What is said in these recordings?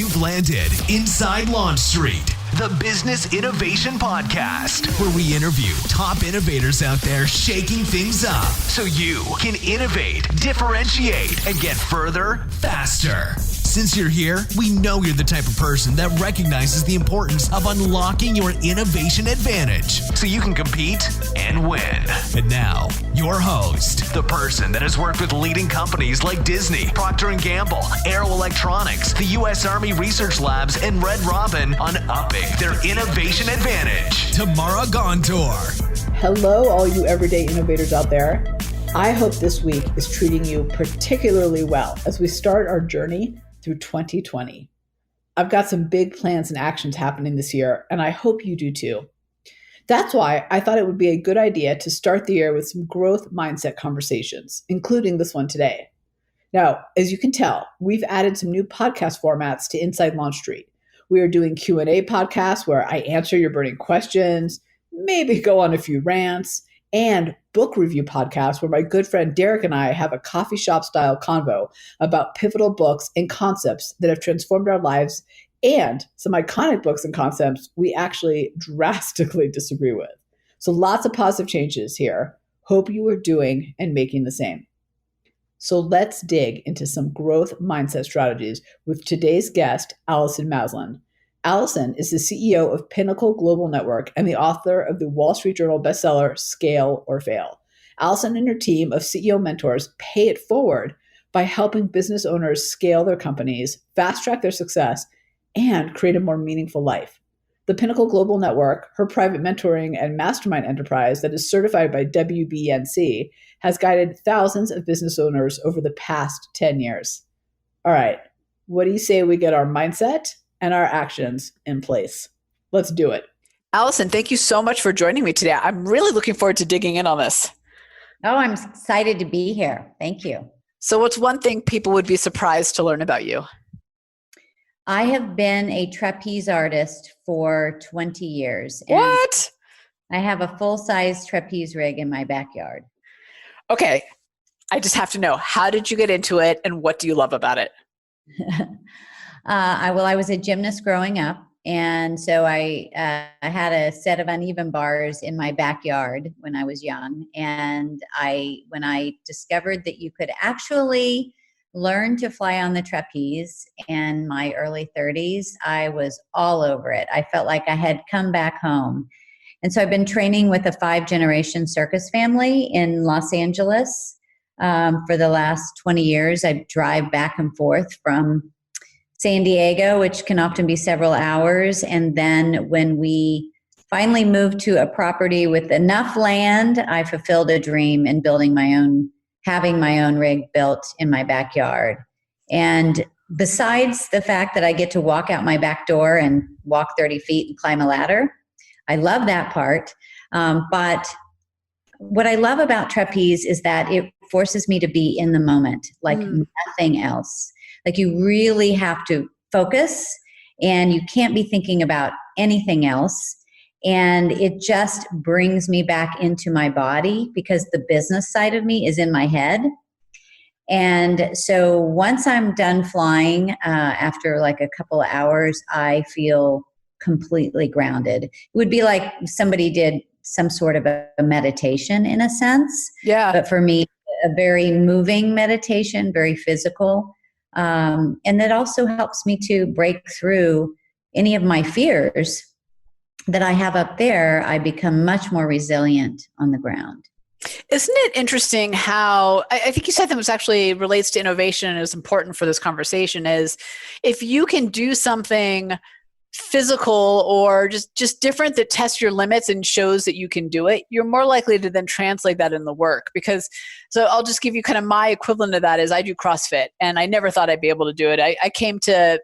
You've landed inside Launch Street, the Business Innovation Podcast, where we interview top innovators out there shaking things up so you can innovate, differentiate, and get further faster. Since you're here, we know you're the type of person that recognizes the importance of unlocking your innovation advantage so you can compete and win. And now, your host, the person that has worked with leading companies like Disney, Procter & Gamble, Aero Electronics, the U.S. Army Research Labs, and Red Robin on upping their innovation advantage. Tamara Gontor. Hello, all you everyday innovators out there. I hope this week is treating you particularly well as we start our journey through 2020. I've got some big plans and actions happening this year, and I hope you do too. That's why I thought it would be a good idea to start the year with some growth mindset conversations, including this one today. Now, as you can tell, we've added some new podcast formats to Inside Launch Street. We are doing Q&A podcasts where I answer your burning questions, maybe go on a few rants, and book review podcasts where my good friend Derek and I have a coffee shop style convo about pivotal books and concepts that have transformed our lives and some iconic books and concepts we actually drastically disagree with. So lots of positive changes here. Hope you are doing and making the same. So let's dig into some growth mindset strategies with today's guest, Allison Maslan. Allison is the CEO of Pinnacle Global Network and the author of the Wall Street Journal bestseller, Scale or Fail. Allison and her team of CEO mentors pay it forward by helping business owners scale their companies, fast-track their success, and create a more meaningful life. The Pinnacle Global Network, her private mentoring and mastermind enterprise that is certified by WBENC, has guided thousands of business owners over the past 10 years. All right, what do you say we get our mindset and our actions in place? Let's do it. Allison, thank you so much for joining me today. I'm really looking forward to digging in on this. Oh, I'm excited to be here. Thank you. So what's one thing people would be surprised to learn about you? I have been a trapeze artist for 20 years. What? I have a full-size trapeze rig in my backyard. Okay. I just have to know, how did you get into it and what do you love about it? I was a gymnast growing up. And so I had a set of uneven bars in my backyard when I was young. And when I discovered that you could actually learn to fly on the trapeze in my early 30s, I was all over it. I felt like I had come back home. And so I've been training with a 5-generation circus family in Los Angeles for the last 20 years. I drive back and forth from San Diego, which can often be several hours. And then when we finally moved to a property with enough land, I fulfilled a dream in having my own rig built in my backyard. And besides the fact that I get to walk out my back door and walk 30 feet and climb a ladder, I love that part. But what I love about trapeze is that it forces me to be in the moment, like nothing else. Like you really have to focus and you can't be thinking about anything else. And it just brings me back into my body because the business side of me is in my head. And so once I'm done flying, after like a couple of hours, I feel completely grounded. It would be like somebody did some sort of a meditation in a sense. Yeah. But for me, a very moving meditation, very physical. And that also helps me to break through any of my fears that I have up there. I become much more resilient on the ground. Isn't it interesting how, I think you said that was actually relates to innovation and is important for this conversation, is if you can do something physical or just different that tests your limits and shows that you can do it, you're more likely to then translate that in the work. So I'll just give you kind of my equivalent of that is I do CrossFit and I never thought I'd be able to do it. I came to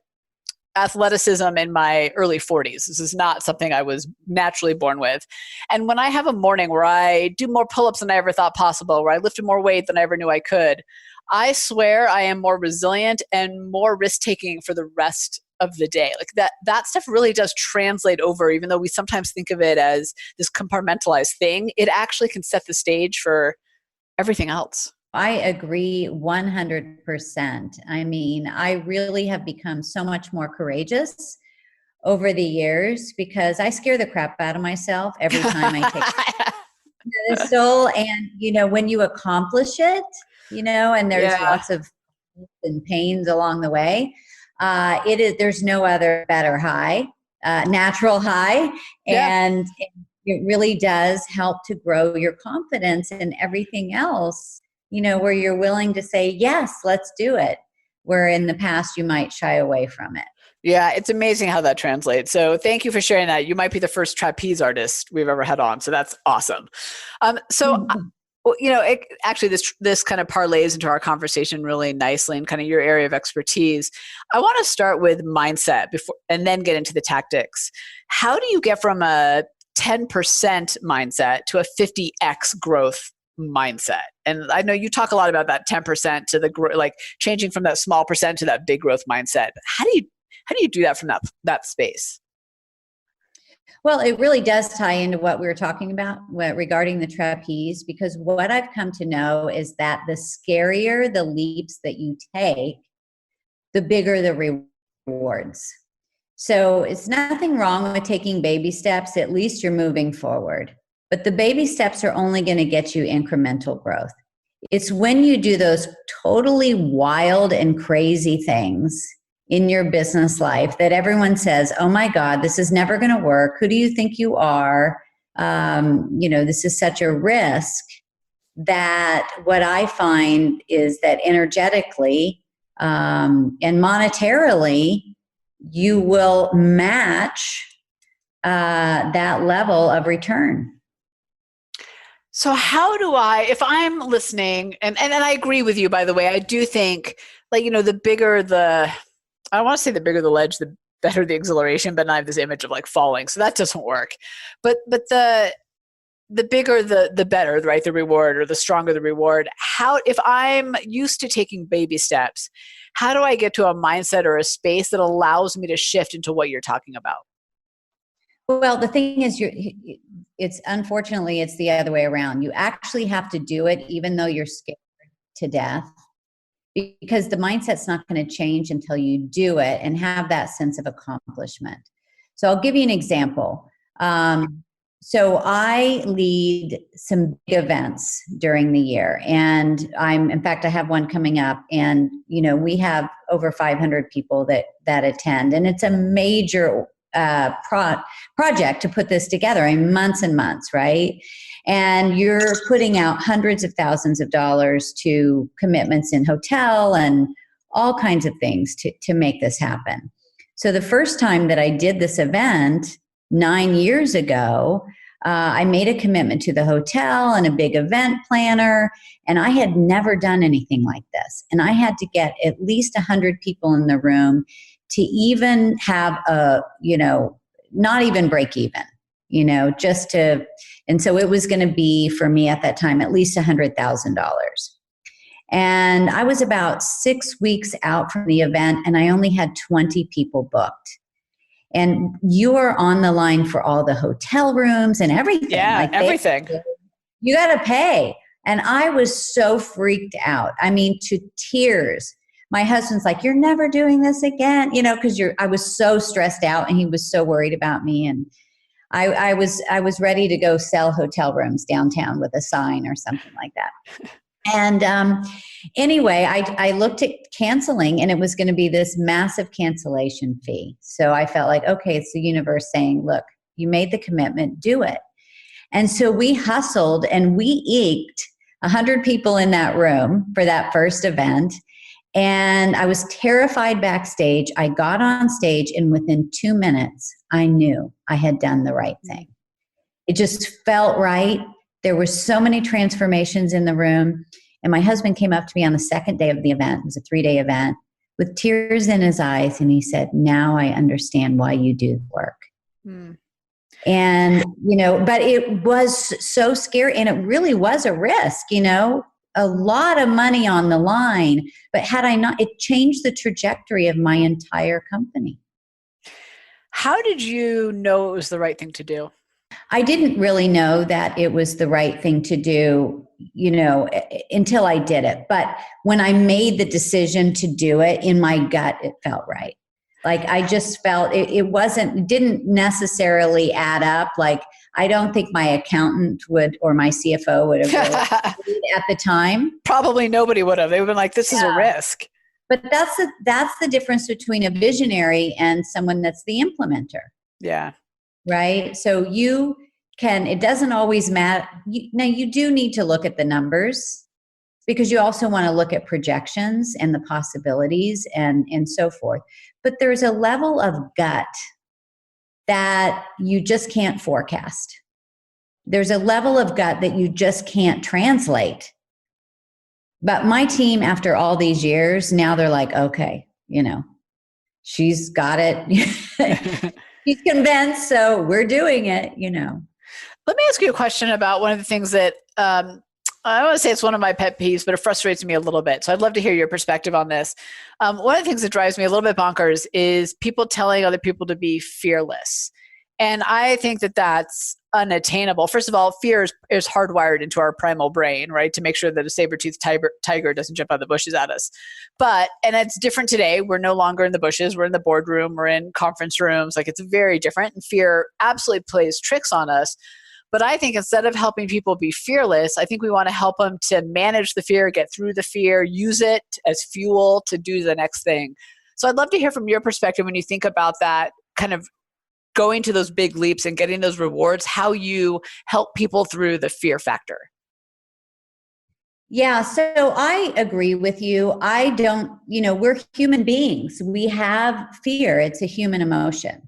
athleticism in my early 40s. This is not something I was naturally born with. And when I have a morning where I do more pull-ups than I ever thought possible, where I lifted more weight than I ever knew I could, I swear I am more resilient and more risk-taking for the rest of the day. Like that stuff really does translate over, even though we sometimes think of it as this compartmentalized thing. It actually can set the stage for everything else. I agree 100%. I mean, I really have become so much more courageous over the years because I scare the crap out of myself every time I take the soul. And, when you accomplish it, and there's Yeah. lots of and pains along the way, there's no other better high, natural high. Yeah. And it really does help to grow your confidence and everything else, where you're willing to say, yes, let's do it. Where in the past you might shy away from it. Yeah, it's amazing how that translates. So thank you for sharing that. You might be the first trapeze artist we've ever had on. So that's awesome. Actually, this kind of parlays into our conversation really nicely and kind of your area of expertise. I want to start with mindset before, and then get into the tactics. How do you get from a 10% mindset to a 50x growth mindset? And I know you talk a lot about that 10% to the like changing from that small percent to that big growth mindset. How do you do that from that space? Well, it really does tie into what we were talking about regarding the trapeze, because what I've come to know is that the scarier the leaps that you take, the bigger the rewards. So it's nothing wrong with taking baby steps. At least you're moving forward. But the baby steps are only going to get you incremental growth. It's when you do those totally wild and crazy things in your business life that everyone says, oh my God, this is never going to work. Who do you think you are? This is such a risk. That what I find is that energetically and monetarily, you will match that level of return. So how do if I'm listening, and I agree with you, by the way, I do think the bigger I don't want to say the bigger the ledge, the better the exhilaration, but I have this image of like falling. So that doesn't work. But the bigger the better, right? The reward, or the stronger the reward. If I'm used to taking baby steps, how do I get to a mindset or a space that allows me to shift into what you're talking about? Well, the thing is, unfortunately, it's the other way around. You actually have to do it even though you're scared to death, because the mindset's not going to change until you do it and have that sense of accomplishment. So I'll give you an example. So I lead some big events during the year, and in fact, I have one coming up, and we have over 500 people that attend, and it's a major project to put this together. Months and months, right? And you're putting out hundreds of thousands of dollars to commitments in hotel and all kinds of things to make this happen. So the first time that I did this event 9 years ago, I made a commitment to the hotel and a big event planner, and I had never done anything like this. And I had to get at least 100 people in the room to even have not even break even, and so it was going to be, for me at that time, at least $100,000. And I was about 6 weeks out from the event, and I only had 20 people booked. And you are on the line for all the hotel rooms and everything. Yeah, everything. You got to pay. And I was so freaked out. To tears. My husband's like, you're never doing this again, because I was so stressed out, and he was so worried about me. And I was ready to go sell hotel rooms downtown with a sign or something like that. And anyway, I looked at canceling, and it was going to be this massive cancellation fee. So I felt like, okay, it's the universe saying, look, you made the commitment, do it. And so we hustled, and we eked 100 people in that room for that first event. And I was terrified backstage. I got on stage, and within 2 minutes, I knew I had done the right thing. It just felt right. There were so many transformations in the room. And my husband came up to me on the second day of the event. It was a 3-day event with tears in his eyes. And he said, now I understand why you do the work. Mm. And, but it was so scary. And it really was a risk, a lot of money on the line. But had I not, it changed the trajectory of my entire company. How did you know it was the right thing to do? I didn't really know that it was the right thing to do, until I did it. But when I made the decision to do it, in my gut, it felt right. Like I just felt it didn't necessarily add up. Like I don't think my accountant would, or my CFO would have really at the time. Probably nobody would have. They would have been like, this is a risk. But that's the difference between a visionary and someone that's the implementer. Yeah. Right. So it doesn't always matter. Now you do need to look at the numbers, because you also want to look at projections and the possibilities and so forth. But there's a level of gut that you just can't forecast. There's a level of gut that you just can't translate. But my team, after all these years, now they're like, okay, she's got it. She's convinced, so we're doing it, Let me ask you a question about one of the things that I don't want to say it's one of my pet peeves, but it frustrates me a little bit. So I'd love to hear your perspective on this. One of the things that drives me a little bit bonkers is people telling other people to be fearless. And I think that that's unattainable. First of all, fear is hardwired into our primal brain, right? To make sure that a saber-toothed tiger doesn't jump out of the bushes at us. And it's different today. We're no longer in the bushes. We're in the boardroom. We're in conference rooms. Like it's very different. And fear absolutely plays tricks on us. But I think instead of helping people be fearless, I think we want to help them to manage the fear, get through the fear, use it as fuel to do the next thing. So I'd love to hear from your perspective when you think about that, kind of going to those big leaps and getting those rewards, how you help people through the fear factor. Yeah, so I agree with you. We're human beings. We have fear. It's a human emotion.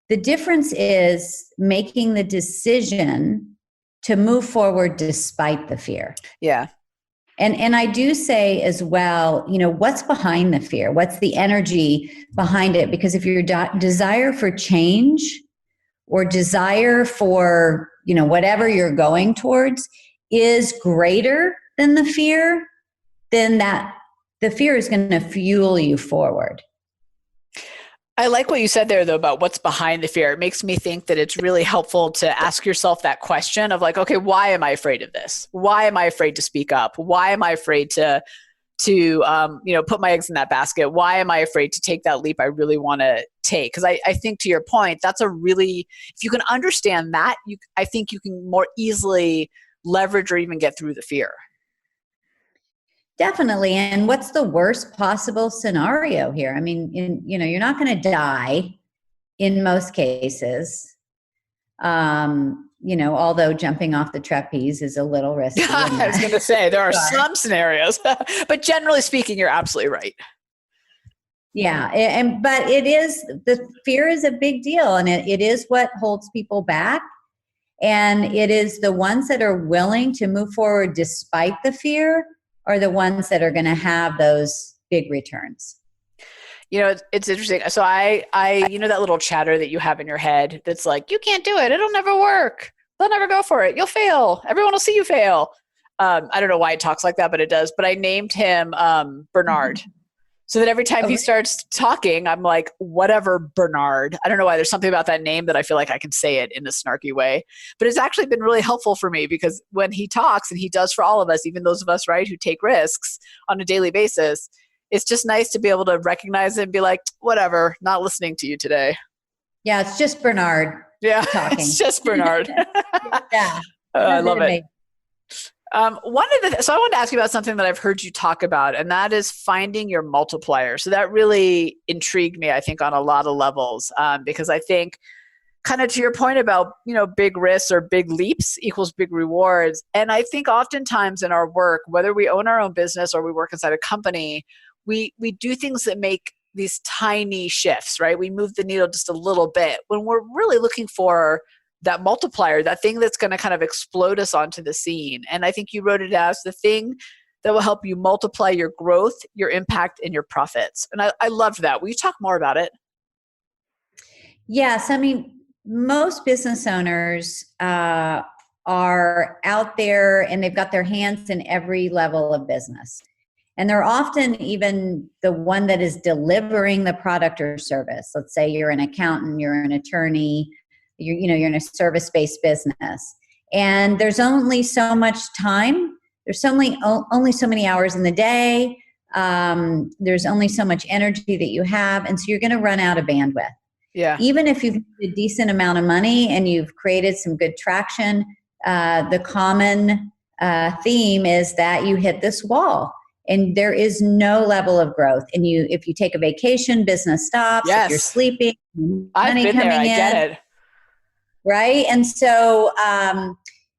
The difference is making the decision to move forward despite the fear. Yeah. And I do say as well, what's behind the fear? What's the energy behind it? Because if your desire for change or desire for, whatever you're going towards is greater than the fear, then the fear is going to fuel you forward. I like what you said there, though, about what's behind the fear. It makes me think that it's really helpful to ask yourself that question of like, okay, why am I afraid of this? Why am I afraid to speak up? Why am I afraid to put my eggs in that basket? Why am I afraid to take that leap I really want to take? Because I think, to your point, that's if you can understand that, I think you can more easily leverage or even get through the fear. Definitely. And what's the worst possible scenario here? I mean, you're not going to die in most cases. Although jumping off the trapeze is a little risky. I was going to say there are some scenarios, but generally speaking, you're absolutely right. Yeah. But the fear is a big deal, and it is what holds people back. And it is the ones that are willing to move forward despite the fear are the ones that are going to have those big returns. It's interesting. So I that little chatter that you have in your head that's like, you can't do it. It'll never work. They'll never go for it. You'll fail. Everyone will see you fail. I don't know why it talks like that, but it does. But I named him Bernard. So that every time he starts talking, I'm like, whatever, Bernard. I don't know why. There's something about that name that I feel like I can say it in a snarky way. But it's actually been really helpful for me, because when he talks, and he does for all of us, even those of us, right, who take risks on a daily basis, it's just nice to be able to recognize it and be like, whatever, not listening to you today. Yeah, it's just Bernard talking. It's just Bernard. Yeah. I love it. So I wanted to ask you about something that I've heard you talk about, and that is finding your multiplier. So that really intrigued me, I think, on a lot of levels, because I think, kind of to your point about, big risks or big leaps equals big rewards. And I think oftentimes in our work, whether we own our own business or we work inside a company, we do things that make these tiny shifts, right? We move the needle just a little bit when we're really looking for that multiplier, that thing that's going to kind of explode us onto the scene. And I think you wrote it as the thing that will help you multiply your growth, your impact, and your profits. And I loved that. Will you talk more about it? Yes. I mean, most business owners are out there and they've got their hands in every level of business. And they're often even the one that is delivering the product or service. Let's say you're an accountant, you're an attorney, you're in a service-based business, and there's only so much time. There's only so many hours in the day. There's only so much energy that you have, and so you're going to run out of bandwidth. Yeah. Even if you've made a decent amount of money and you've created some good traction, the common theme is that you hit this wall, and there is no level of growth. And if you take a vacation, business stops. Yes. If you're sleeping, I've money been coming there. I in, get it. right? And so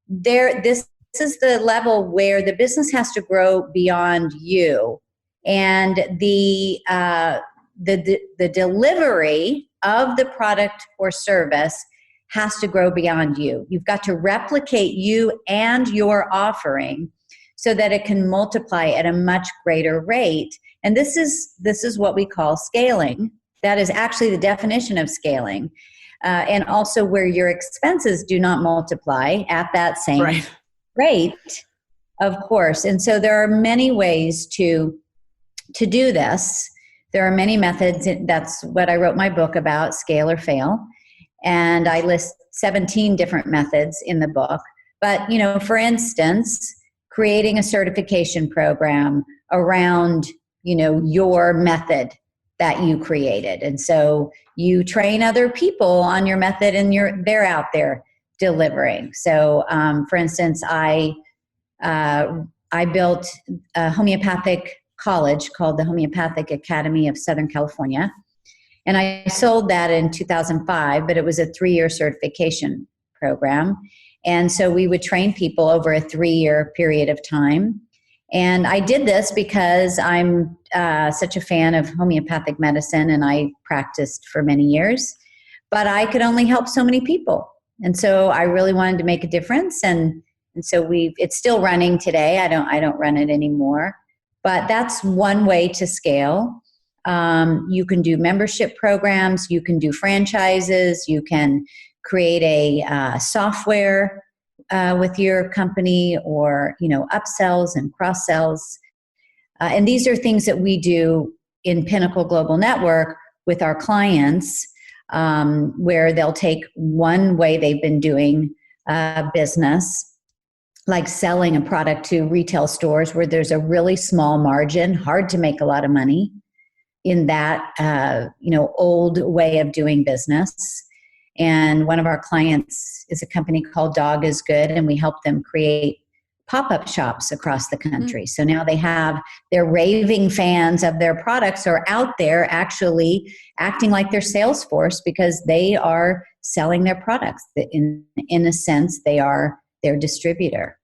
this is the level where the business has to grow beyond you, and the delivery of the product or service has to grow beyond you. You've got to replicate you and your offering so that it can multiply at a much greater rate. And this is what we call scaling. That is actually the definition of scaling. And also where your expenses do not multiply at that same rate, of course. And so there are many ways to do this. There are many methods. That's what I wrote my book about, Scale or Fail. And I list 17 different methods in the book. But, for instance, creating a certification program around, your method that you created. And so you train other people on your method, and they're out there delivering. So, for instance, I built a homeopathic college called the Homeopathic Academy of Southern California. And I sold that in 2005, but it was a 3-year certification program. And so we would train people over a 3-year period of time. And I did this because I'm such a fan of homeopathic medicine, and I practiced for many years, but I could only help so many people. And so I really wanted to make a difference. And so it's still running today. I don't run it anymore, but that's one way to scale. You can do membership programs, you can do franchises, you can create a software with your company, or upsells and cross sells. And these are things that we do in Pinnacle Global Network with our clients, where they'll take one way they've been doing business, like selling a product to retail stores where there's a really small margin, hard to make a lot of money in that old way of doing business. And one of our clients is a company called Dog is Good, and we help them create pop-up shops across the country. So now their raving fans of their products are out there actually acting like their sales force, because they are selling their products. In a sense, they are their distributor.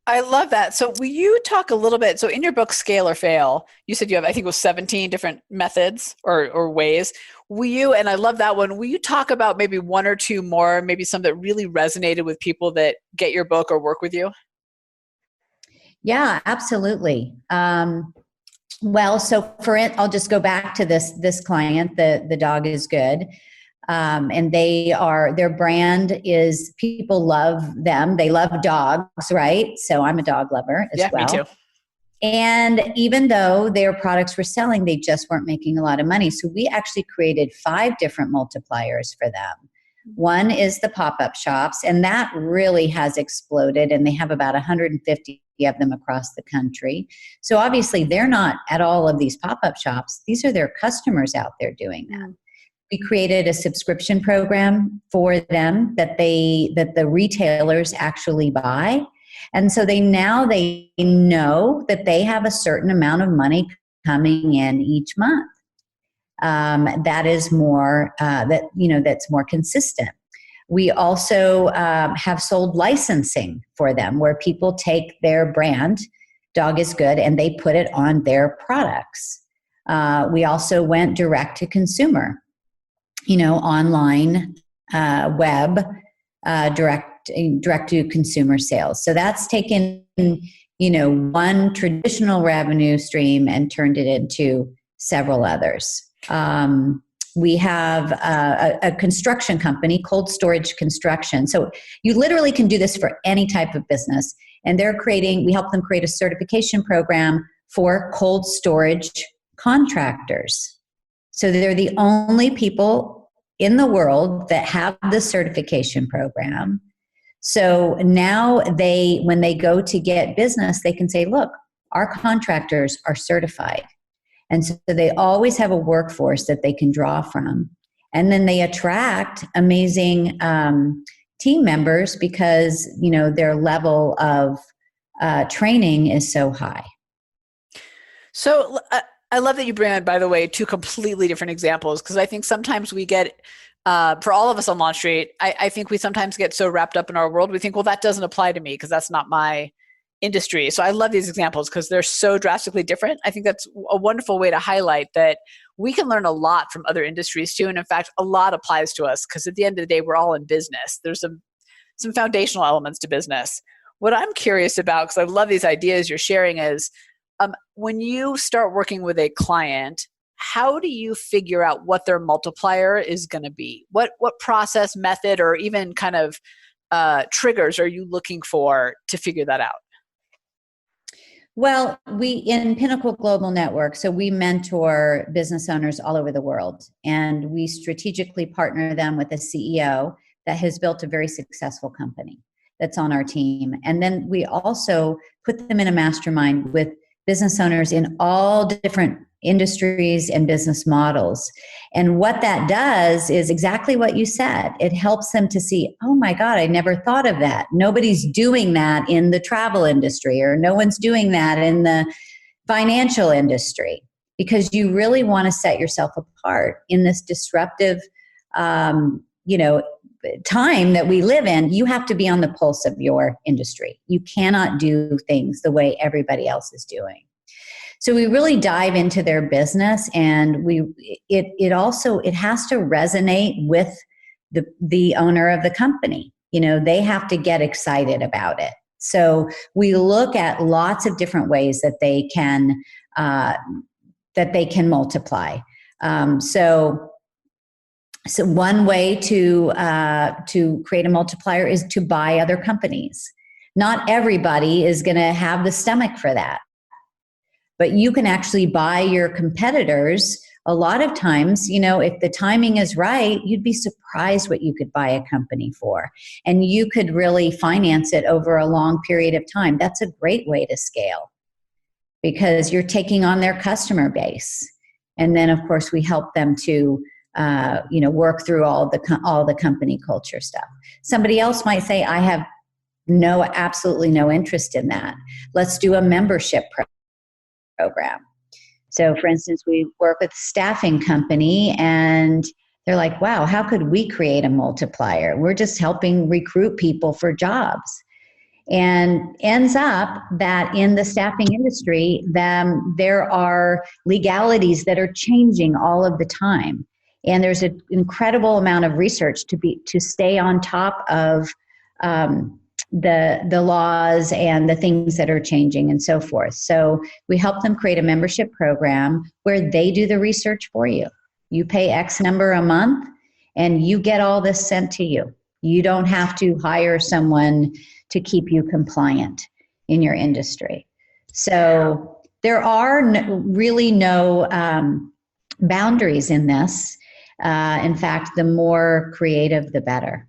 I love that. So will you talk a little bit, so in your book, Scale or Fail, you said you have, I think it was 17 different methods or ways. And I love that one, will you talk about maybe one or two more, maybe some that really resonated with people that get your book or work with you? Yeah, absolutely. Well, so I'll just go back to this client, the Dog is Good. And their brand is, people love them. They love dogs, right? So I'm a dog lover as well. Yeah, me too. And even though their products were selling, they just weren't making a lot of money. So we actually created 5 different multipliers for them. One is the pop-up shops, and that really has exploded, and they have about 150 of them across the country. So obviously they're not at all of these pop-up shops. These are their customers out there doing that. We created a subscription program for them that the retailers actually buy. And so they know that they have a certain amount of money coming in each month. That is more, that's more consistent. We also have sold licensing for them, where people take their brand, Dog is Good, and they put it on their products. We also went direct to consumer, online, web, direct to consumer sales. So that's taken, one traditional revenue stream and turned it into several others. We have a construction company, Cold Storage Construction. So you literally can do this for any type of business. And we help them create a certification program for cold storage contractors. So they're the only people in the world that have the certification program. So now when they go to get business, they can say, look, our contractors are certified. And so they always have a workforce that they can draw from. And then they attract amazing team members because, their level of training is so high. So I love that you bring on, by the way, two completely different examples, because I think sometimes we get, for all of us on Launch Street, I think we sometimes get so wrapped up in our world, we think, well, that doesn't apply to me because that's not my industry. So I love these examples because they're so drastically different. I think that's a wonderful way to highlight that we can learn a lot from other industries too. And in fact, a lot applies to us because at the end of the day, we're all in business. There's some foundational elements to business. What I'm curious about, because I love these ideas you're sharing, is when you start working with a client, how do you figure out what their multiplier is going to be? What process, method, or even kind of triggers are you looking for to figure that out? Well, we in Pinnacle Global Network, so we mentor business owners all over the world, and we strategically partner them with a CEO that has built a very successful company that's on our team. And then we also put them in a mastermind with business owners in all different industries and business models. And what that does is exactly what you said. It helps them to see, oh my God, I never thought of that. Nobody's doing that in the travel industry, or no one's doing that in the financial industry, because you really want to set yourself apart in this disruptive, time that we live in. You have to be on the pulse of your industry. You cannot do things the way everybody else is doing. So we really dive into their business, and it has to resonate with the owner of the company. They have to get excited about it. So we look at lots of different ways that they can multiply. So one way to create a multiplier is to buy other companies. Not everybody is going to have the stomach for that. But you can actually buy your competitors. A lot of times, if the timing is right, you'd be surprised what you could buy a company for. And you could really finance it over a long period of time. That's a great way to scale because you're taking on their customer base. And then, of course, we help them to work through all the company culture stuff. Somebody else might say, I have absolutely no interest in that. Let's do a membership program. So for instance, we work with a staffing company and they're like, wow, how could we create a multiplier? We're just helping recruit people for jobs. And ends up that in the staffing industry, there are legalities that are changing all of the time. And there's an incredible amount of research to stay on top of the laws and the things that are changing and so forth. So we help them create a membership program where they do the research for you. You pay X number a month and you get all this sent to you. You don't have to hire someone to keep you compliant in your industry. So there are really no boundaries in this. In fact, the more creative, the better.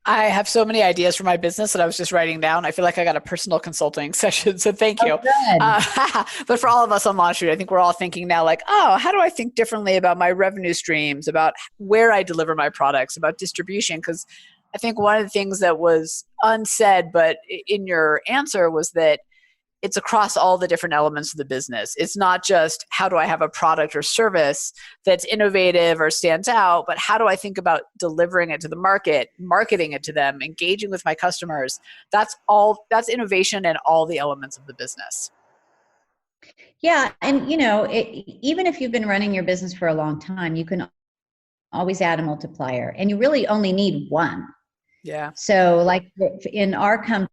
I have so many ideas for my business that I was just writing down. I feel like I got a personal consulting session, so thank you. But for all of us on Launch Street, I think we're all thinking now like, oh, how do I think differently about my revenue streams, about where I deliver my products, about distribution? Because I think one of the things that was unsaid, but in your answer was that it's across all the different elements of the business. It's not just how do I have a product or service that's innovative or stands out, but how do I think about delivering it to the market, marketing it to them, engaging with my customers. That's innovation in all the elements of the business. Yeah. And, even if you've been running your business for a long time, you can always add a multiplier, and you really only need one. Yeah. So like in our company,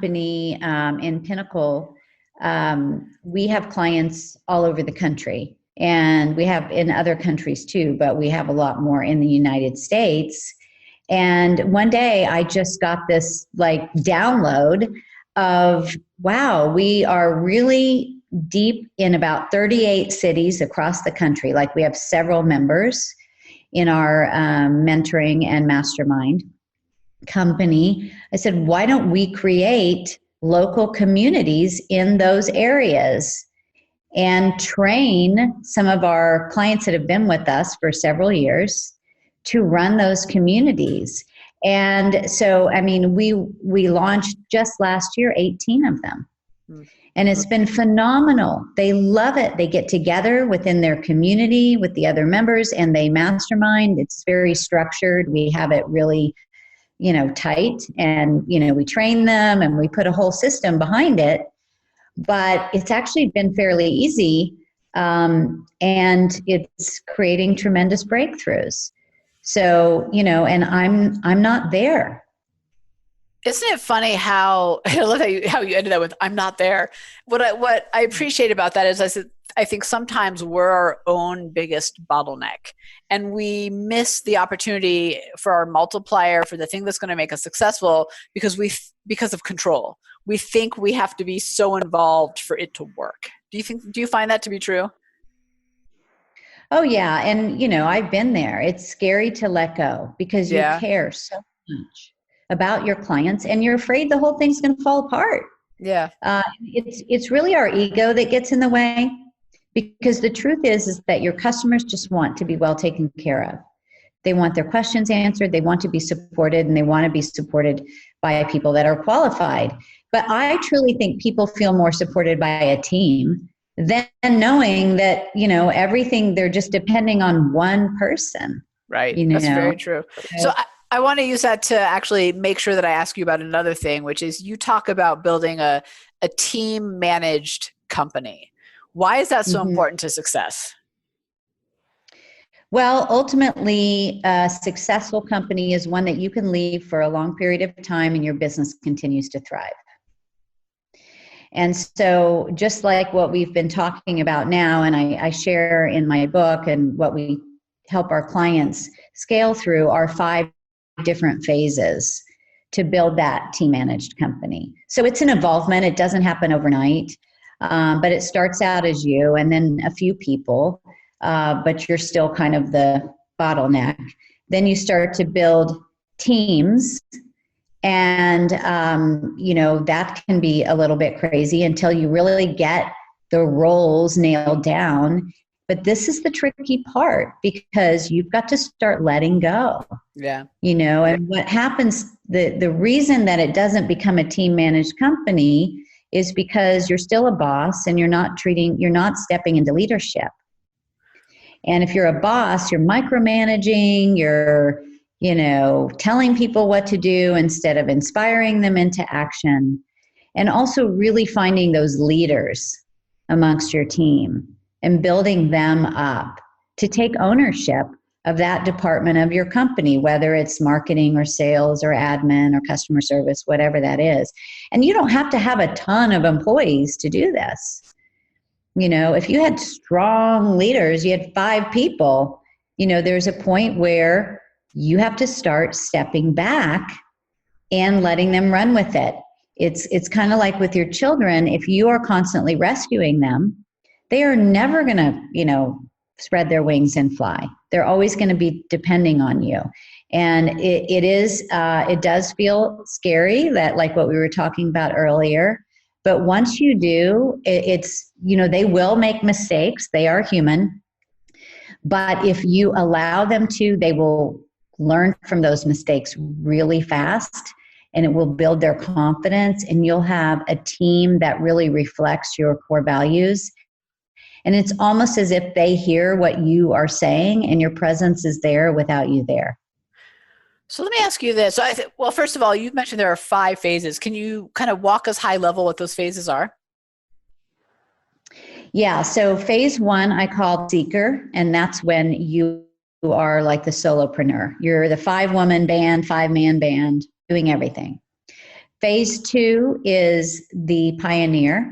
in Pinnacle, we have clients all over the country, and we have in other countries too, but we have a lot more in the United States. And one day I just got this like download of, wow, we are really deep in about 38 cities across the country. Like we have several members in our mentoring and mastermind company, I said, why don't we create local communities in those areas and train some of our clients that have been with us for several years to run those communities. And so, I mean, we launched just last year 18 of them. And it's been phenomenal. They love it. They get together within their community with the other members and they mastermind. It's very structured. We have it really, tight, and, we train them and we put a whole system behind it, but it's actually been fairly easy. And it's creating tremendous breakthroughs. So, and I'm not there. Isn't it funny how I love how you ended that with "I'm not there"? What I appreciate about that is I think sometimes we're our own biggest bottleneck, and we miss the opportunity for our multiplier, for the thing that's going to make us successful, because of control. We think we have to be so involved for it to work. Do you find that to be true? Oh yeah, and I've been there. It's scary to let go because you care so much about your clients and you're afraid the whole thing's going to fall apart. Yeah. It's really our ego that gets in the way, because the truth is that your customers just want to be well taken care of. They want their questions answered, they want to be supported, and they want to be supported by people that are qualified. But I truly think people feel more supported by a team than knowing that, everything, they're just depending on one person. Right. That's very true. So I want to use that to actually make sure that I ask you about another thing, which is you talk about building a team managed company. Why is that so important to success? Well, ultimately, a successful company is one that you can leave for a long period of time and your business continues to thrive. And so just like what we've been talking about now, and I share in my book and what we help our clients scale through, are 5 different phases to build that team managed company. So it's an involvement. It doesn't happen overnight, but it starts out as you and then a few people, but you're still kind of the bottleneck. Then you start to build teams, and that can be a little bit crazy until you really get the roles nailed down. But this is the tricky part, because you've got to start letting go. Yeah. And what happens, the reason that it doesn't become a team managed company is because you're still a boss and you're not stepping into leadership. And if you're a boss, you're micromanaging, you're, telling people what to do instead of inspiring them into action. And also really finding those leaders amongst your team and building them up to take ownership of that department of your company, whether it's marketing or sales or admin or customer service, whatever that is. And you don't have to have a ton of employees to do this. If you had strong leaders, you had 5 people, there's a point where you have to start stepping back and letting them run with it. It's kind of like with your children. If you are constantly rescuing them, they are never going to, spread their wings and fly. They're always going to be depending on you. And it does feel scary, that like what we were talking about earlier. But once you do, they will make mistakes. They are human. But if you allow them to, they will learn from those mistakes really fast, and it will build their confidence, and you'll have a team that really reflects your core values. And it's almost as if they hear what you are saying and your presence is there without you there. So let me ask you this. Well, first of all, you've mentioned there are 5 phases. Can you kind of walk us high level what those phases are? Yeah. So phase 1, I call seeker, and that's when you are like the solopreneur. You're the 5-woman band, 5-man band, doing everything. Phase 2 is the pioneer.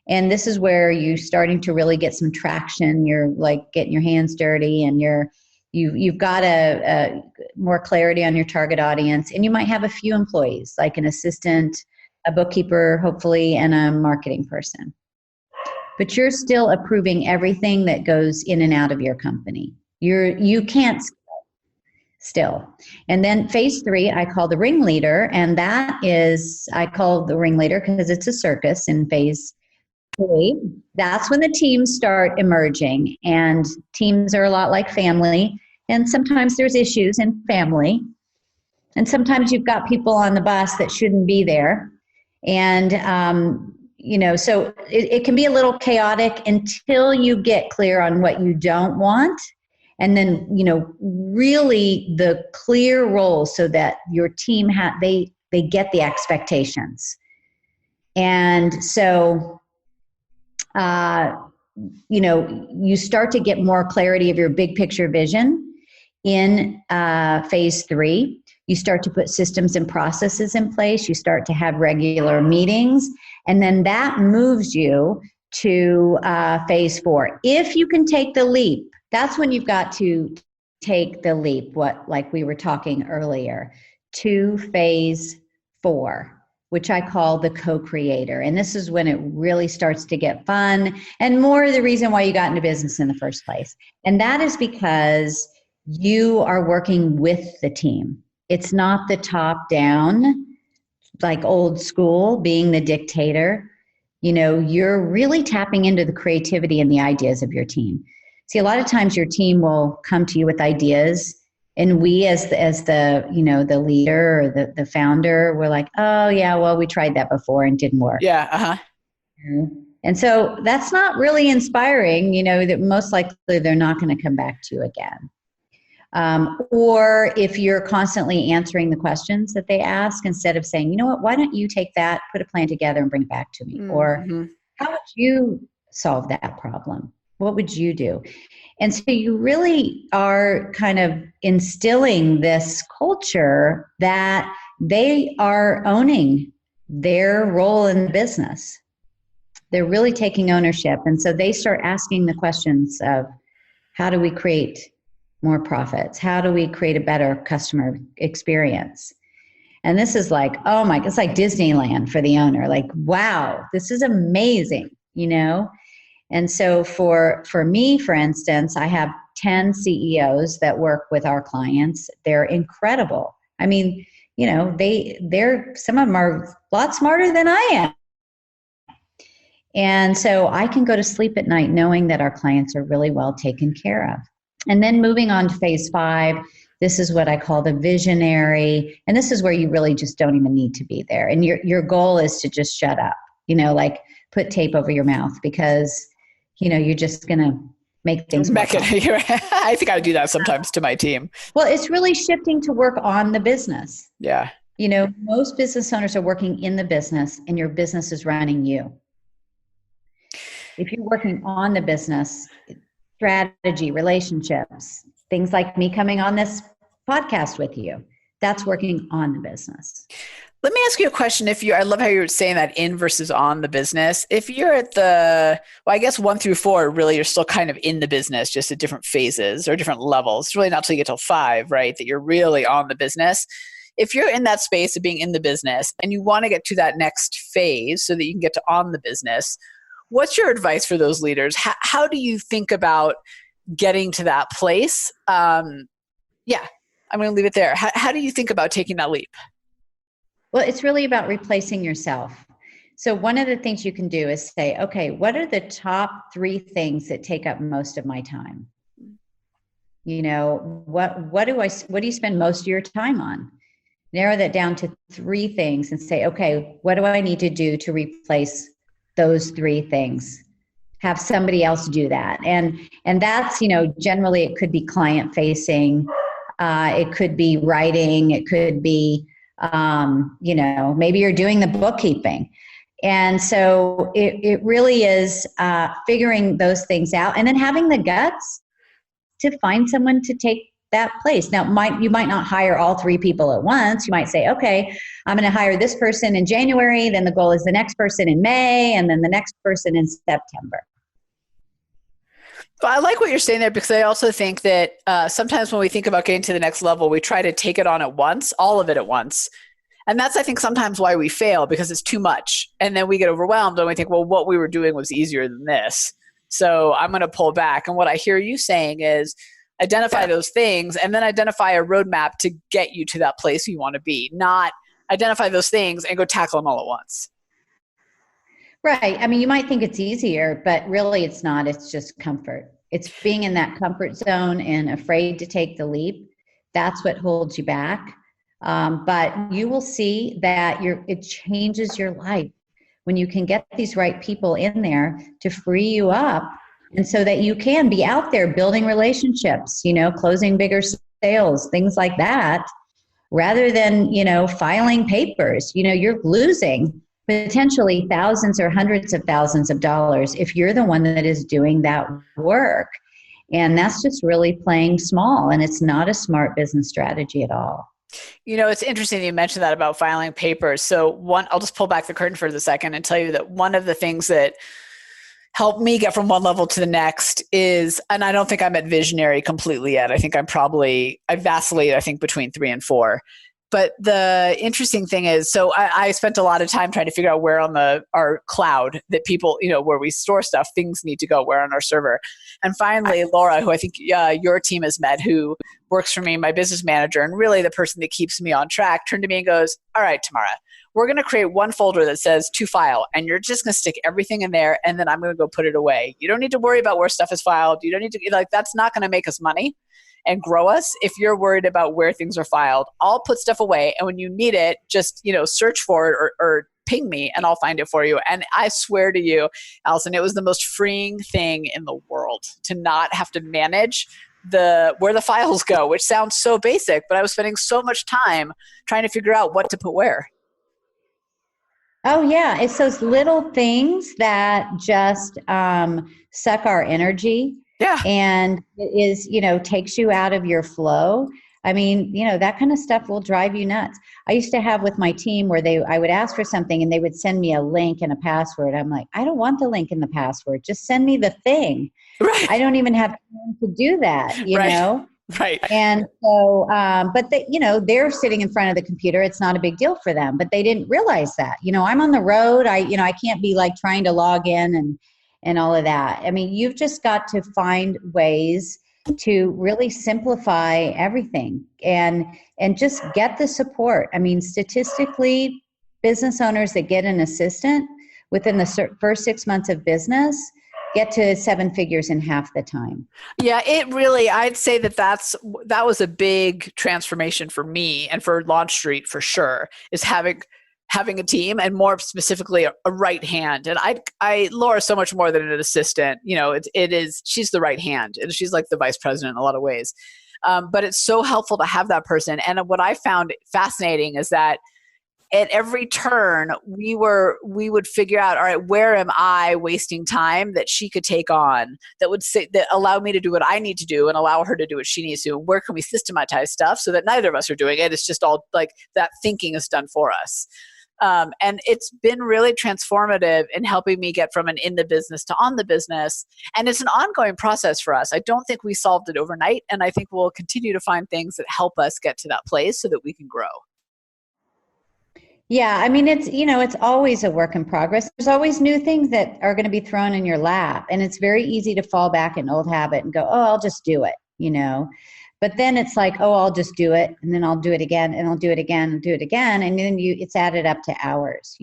And this is where you're starting to really get some traction. You're like getting your hands dirty, and you've got a more clarity on your target audience. And you might have a few employees, like an assistant, a bookkeeper, hopefully, and a marketing person. But you're still approving everything that goes in and out of your company. You can't scale still. And then phase 3, I call the ringleader. And that is, I call the ringleader because it's a circus in phase 3. That's when the teams start emerging. And teams are a lot like family. And sometimes there's issues in family. And sometimes you've got people on the bus that shouldn't be there. And, so it can be a little chaotic until you get clear on what you don't want. And then, really the clear roles so that your team they get the expectations. And so, you start to get more clarity of your big picture vision in phase 3. You start to put systems and processes in place. You start to have regular meetings. And then that moves you to phase 4. If you can take the leap, that's when you've got to take the leap, like we were talking earlier, to phase 4, which I call the co-creator. And this is when it really starts to get fun and more the reason why you got into business in the first place. And that is because you are working with the team. It's not the top down, like old school, being the dictator. You're really tapping into the creativity and the ideas of your team. See, a lot of times your team will come to you with ideas, and we as the the leader or the founder, we're like, oh yeah, well, we tried that before and didn't work. Yeah. Uh-huh. And so that's not really inspiring, that most likely they're not going to come back to you again. Or if you're constantly answering the questions that they ask instead of saying, you know what, why don't you take that, put a plan together and bring it back to me? Mm-hmm. Or how would you solve that problem? What would you do? And so you really are kind of instilling this culture that they are owning their role in the business. They're really taking ownership. And so they start asking the questions of, how do we create more profits? How do we create a better customer experience? And this is like, oh my, it's like Disneyland for the owner. Like, wow, this is amazing, And so for me, for instance, I have 10 CEOs that work with our clients. They're incredible. I mean, they're some of them are a lot smarter than I am. And so I can go to sleep at night knowing that our clients are really well taken care of. And then moving on to phase 5, this is what I call the visionary. And this is where you really just don't even need to be there. And your goal is to just shut up, like put tape over your mouth because, you're just going to make things work. I think I do that sometimes to my team. Well, it's really shifting to work on the business. Yeah. Most business owners are working in the business and your business is running you. If you're working on the business, strategy, relationships, things like me coming on this podcast with you, that's working on the business. Let me ask you a question. I love how you're saying that in versus on the business. If you're at I guess 1 through 4, really, you're still kind of in the business, just at different phases or different levels. It's really not until you get till 5, right, that you're really on the business. If you're in that space of being in the business and you want to get to that next phase so that you can get to on the business, what's your advice for those leaders? How do you think about getting to that place? I'm going to leave it there. How do you think about taking that leap? Well, it's really about replacing yourself. So one of the things you can do is say, okay, what are the top 3 things that take up most of my time? What do you spend most of your time on? Narrow that down to 3 things and say, okay, what do I need to do to replace those 3 things? Have somebody else do that. And that's, generally it could be client facing. It could be writing. It could be, maybe you're doing the bookkeeping. And so it really is figuring those things out and then having the guts to find someone to take that place. Now, you might not hire all 3 people at once. You might say, okay, I'm going to hire this person in January. Then the goal is the next person in May, and then the next person in September. Well, I like what you're saying there because I also think that sometimes when we think about getting to the next level, we try to take it on at once, all of it at once. And that's, I think, sometimes why we fail because it's too much. And then we get overwhelmed and we think, well, what we were doing was easier than this. So I'm going to pull back. And what I hear you saying is Identify those things and then identify a roadmap to get you to that place you want to be, not identify those things and go tackle them all at once. Right. I mean, you might think it's easier, but really it's not. It's just comfort. It's being in that comfort zone and afraid to take the leap. That's what holds you back. But you will see that it changes your life when you can get these right people in there to free you up, and so that you can be out there building relationships, closing bigger sales, things like that, rather than, filing papers. You're losing potentially thousands or hundreds of thousands of dollars if you're the one that is doing that work. And that's just really playing small, and it's not a smart business strategy at all. It's interesting you mentioned that about filing papers. So I'll just pull back the curtain for a second and tell you that one of the things that helped me get from one level to the next is, and I don't think I'm at visionary completely yet. I think I vacillate, I think, between 3 and 4. But the interesting thing is, so I spent a lot of time trying to figure out where on our cloud that people, where we store stuff, things need to go, where on our server. And finally, Laura, who I think your team has met, who works for me, my business manager, and really the person that keeps me on track, turned to me and goes, all right, Tamara, we're going to create one folder that says to file, and you're just going to stick everything in there, and then I'm going to go put it away. You don't need to worry about where stuff is filed. You don't need to, that's not going to make us money and grow us if you're worried about where things are filed. I'll put stuff away, and when you need it, just search for it or ping me and I'll find it for you. And I swear to you, Allison, it was the most freeing thing in the world to not have to manage where the files go, which sounds so basic, but I was spending so much time trying to figure out what to put where. Oh yeah, it's those little things that just suck our energy. Yeah. And it is, takes you out of your flow. I mean, that kind of stuff will drive you nuts. I used to have with my team where I would ask for something and they would send me a link and a password. I'm like, I don't want the link and the password. Just send me the thing. Right. I don't even have time to do that, know? Right. And so, but they, they're sitting in front of the computer. It's not a big deal for them, but they didn't realize that, I'm on the road. I can't be like trying to log in and all of that. I mean, you've just got to find ways to really simplify everything and just get the support. I mean, statistically, business owners that get an assistant within the first 6 months of business get to 7 figures in half the time. Yeah, I'd say that was a big transformation for me and for Launch Street for sure, is having a team, and more specifically a right hand. And Laura's so much more than an assistant. She's the right hand, and she's like the vice president in a lot of ways. But it's so helpful to have that person. And what I found fascinating is that at every turn, we would figure out, all right, where am I wasting time that she could take on that allow me to do what I need to do and allow her to do what she needs to? Where can we systematize stuff so that neither of us are doing it? It's just all like that thinking is done for us. And it's been really transformative in helping me get from an in the business to on the business. And it's an ongoing process for us. I don't think we solved it overnight. And I think we'll continue to find things that help us get to that place so that we can grow. Yeah, I mean, it's always a work in progress. There's always new things that are going to be thrown in your lap. And it's very easy to fall back in old habit and go, oh, I'll just do it, But then it's like, oh, I'll just do it. And then I'll do it again, and I'll do it again, and do it again. And then it's added up to hours,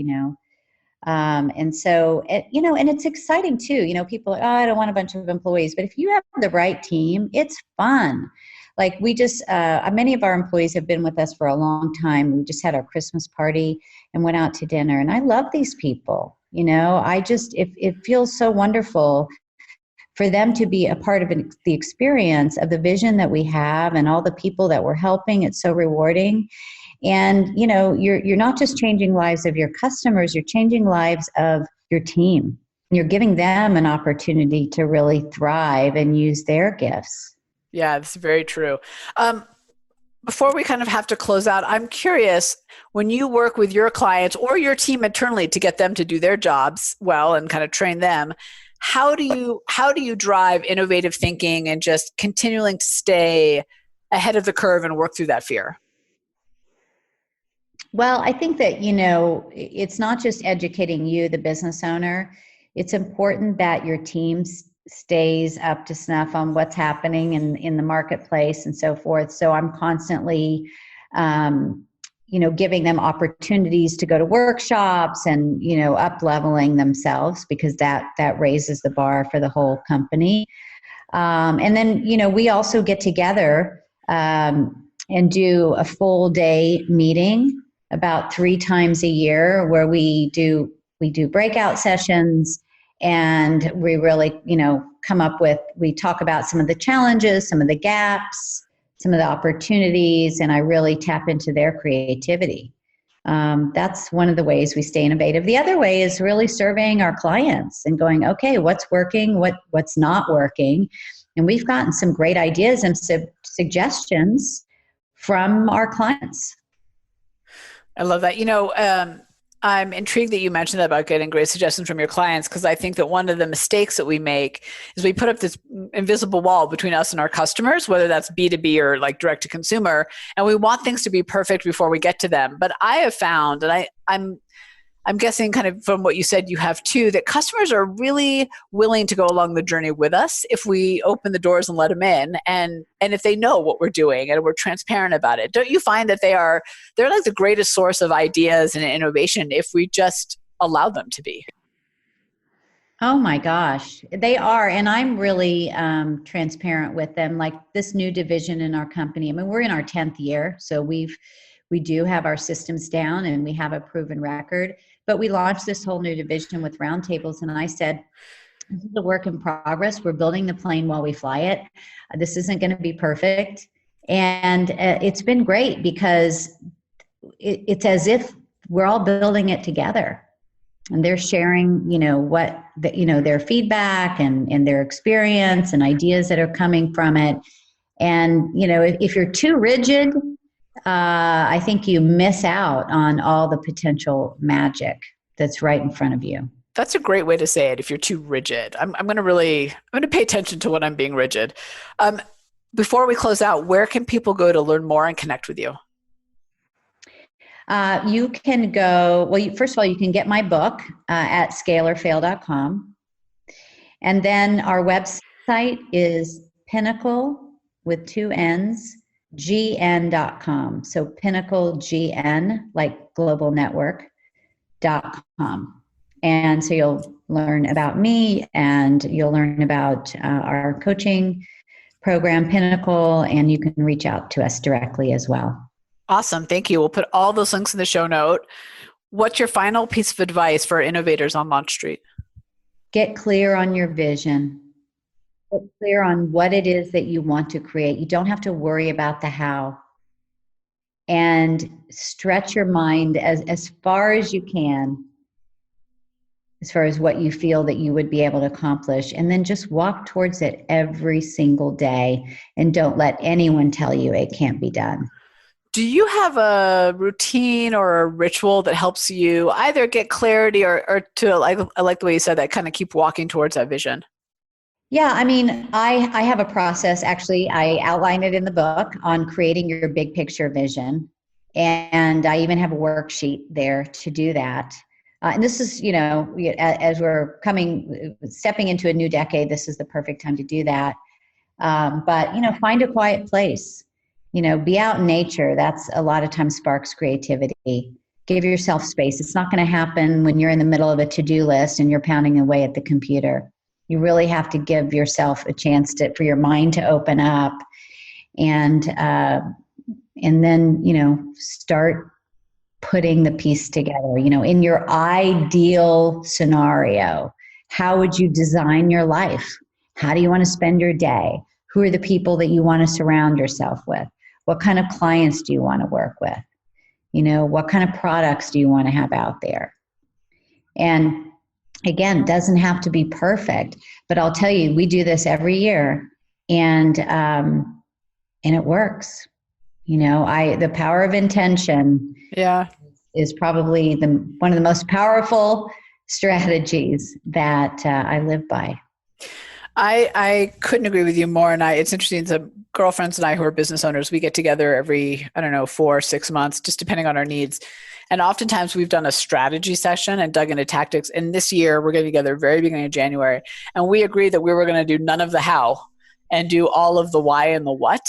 And so, and it's exciting too. People are, oh, I don't want a bunch of employees. But if you have the right team, it's fun. Like we just, many of our employees have been with us for a long time. We just had our Christmas party and went out to dinner. And I love these people, it feels so wonderful for them to be a part of the experience of the vision that we have and all the people that we're helping. It's so rewarding. And, you're not just changing lives of your customers, you're changing lives of your team. You're giving them an opportunity to really thrive and use their gifts. Yeah, that's very true. Before we kind of have to close out, I'm curious, when you work with your clients or your team internally to get them to do their jobs well and kind of train them, how do you drive innovative thinking and just continuing to stay ahead of the curve and work through that fear? Well, I think that, it's not just educating you, the business owner. It's important that your teams stays up to snuff on what's happening in the marketplace and so forth. So I'm constantly, giving them opportunities to go to workshops and, up leveling themselves, because that raises the bar for the whole company. And then, we also get together and do a full day meeting about 3 times a year, where we do breakout sessions, and we really, we talk about some of the challenges, some of the gaps, some of the opportunities, and I really tap into their creativity. That's one of the ways we stay innovative. The other way is really surveying our clients and going, okay, what's working, what's not working? And we've gotten some great ideas and suggestions from our clients. I love that. I'm intrigued that you mentioned that about getting great suggestions from your clients, because I think that one of the mistakes that we make is we put up this invisible wall between us and our customers, whether that's B2B or like direct to consumer, and we want things to be perfect before we get to them. But I have found, and I'm guessing kind of from what you said, you have too, that customers are really willing to go along the journey with us if we open the doors and let them in, and if they know what we're doing and we're transparent about it. Don't you find that they're like the greatest source of ideas and innovation if we just allow them to be? Oh my gosh, they are. And I'm really transparent with them. Like this new division in our company, I mean, we're in our 10th year, so we do have our systems down and we have a proven record. But we launched this whole new division with roundtables, and I said, this is a work in progress. We're building the plane while we fly it. This isn't going to be perfect. And it's been great because it's as if we're all building it together. And they're sharing, their feedback and their experience and ideas that are coming from it. And, if you're too rigid, I think you miss out on all the potential magic that's right in front of you. That's a great way to say it. If you're too rigid, I'm going to pay attention to when I'm being rigid. Before we close out, where can people go to learn more and connect with you? You can go, first of all, you can get my book at scaleorfail.com. And then our website is Pinnacle with 2 N's, gn.com. So Pinnacle GN, like global network.com. And so you'll learn about me, and you'll learn about our coaching program, Pinnacle, and you can reach out to us directly as well. Awesome. Thank you. We'll put all those links in the show note. What's your final piece of advice for innovators on Launch Street? Get clear on your vision. Get clear on what it is that you want to create. You don't have to worry about the how. And stretch your mind as far as you can, as far as what you feel that you would be able to accomplish. And then just walk towards it every single day, and don't let anyone tell you it can't be done. Do you have a routine or a ritual that helps you either get clarity or to, I like the way you said that, kind of keep walking towards that vision? Yeah, I mean, I have a process. Actually, I outline it in the book on creating your big picture vision. And I even have a worksheet there to do that. And this is, as we're stepping into a new decade, this is the perfect time to do that. But, find a quiet place. Be out in nature. That's a lot of times sparks creativity. Give yourself space. It's not going to happen when you're in the middle of a to-do list and you're pounding away at the computer. You really have to give yourself a chance for your mind to open up, and then, start putting the piece together. In your ideal scenario, how would you design your life? How do you want to spend your day? Who are the people that you want to surround yourself with? What kind of clients do you want to work with? What kind of products do you want to have out there? And again, it doesn't have to be perfect, but I'll tell you, we do this every year, and it works. The power of intention is probably one of the most powerful strategies that I live by. I couldn't agree with you more. And it's interesting. The girlfriends and I who are business owners, we get together every, 4 or 6 months, just depending on our needs. And oftentimes we've done a strategy session and dug into tactics. And this year we're getting together very beginning of January. And we agreed that we were going to do none of the how and do all of the why and the what,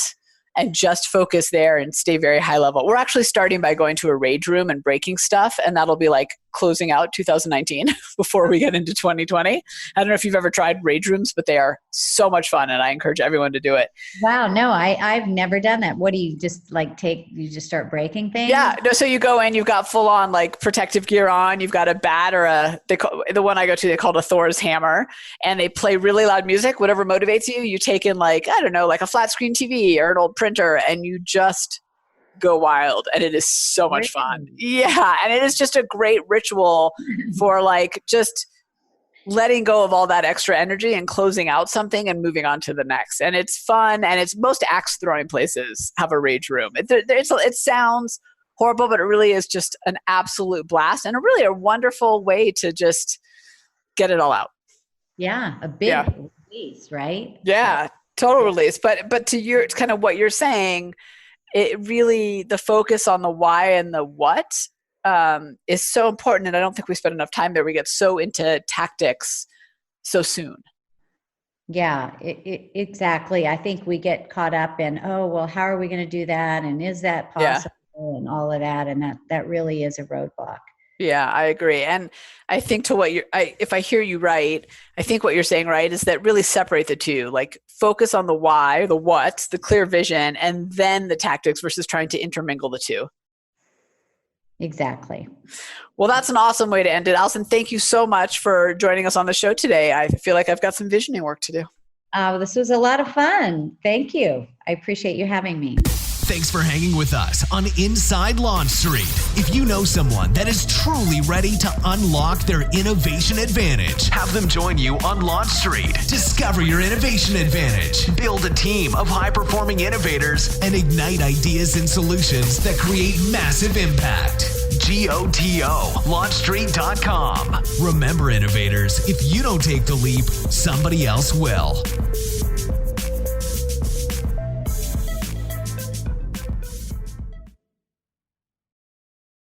and just focus there and stay very high level. We're actually starting by going to a rage room and breaking stuff. And that'll be like closing out 2019 before we get into 2020. I don't know if you've ever tried rage rooms, but they are so much fun. And I encourage everyone to do it. Wow. No, I've never done that. What do you just you just start breaking things? Yeah. No, so you go in, you've got full on like protective gear on. You've got a bat or the one I go to, they call it a Thor's hammer, and they play really loud music, whatever motivates you. You take in like a flat screen TV or an old printer, and you just go wild, and it is so much fun. Yeah. And it is just a great ritual for like just letting go of all that extra energy and closing out something and moving on to the next. And it's fun. And it's most axe throwing places have a rage room. It sounds horrible, but it really is just an absolute blast and a wonderful way to just get it all out. Yeah. A big release, right? Yeah. Total release. But to kind of what you're saying, it really, the focus on the why and the what is so important. And I don't think we spend enough time there. We get so into tactics so soon. Yeah, exactly. I think we get caught up in, how are we going to do that? And is that possible? Yeah. And all of that. And that really is a roadblock. Yeah, I agree. And I think if I hear you right, I think what you're saying, right, is that really separate the two, like focus on the why, the what, the clear vision, and then the tactics versus trying to intermingle the two. Exactly. Well, that's an awesome way to end it. Allison, thank you so much for joining us on the show today. I feel like I've got some visioning work to do. This was a lot of fun. Thank you. I appreciate you having me. Thanks for hanging with us on Inside Launch Street. If you know someone that is truly ready to unlock their innovation advantage, have them join you on Launch Street. Discover your innovation advantage. Build a team of high-performing innovators and ignite ideas and solutions that create massive impact. GOTO, launchstreet.com. Remember, innovators, if you don't take the leap, somebody else will.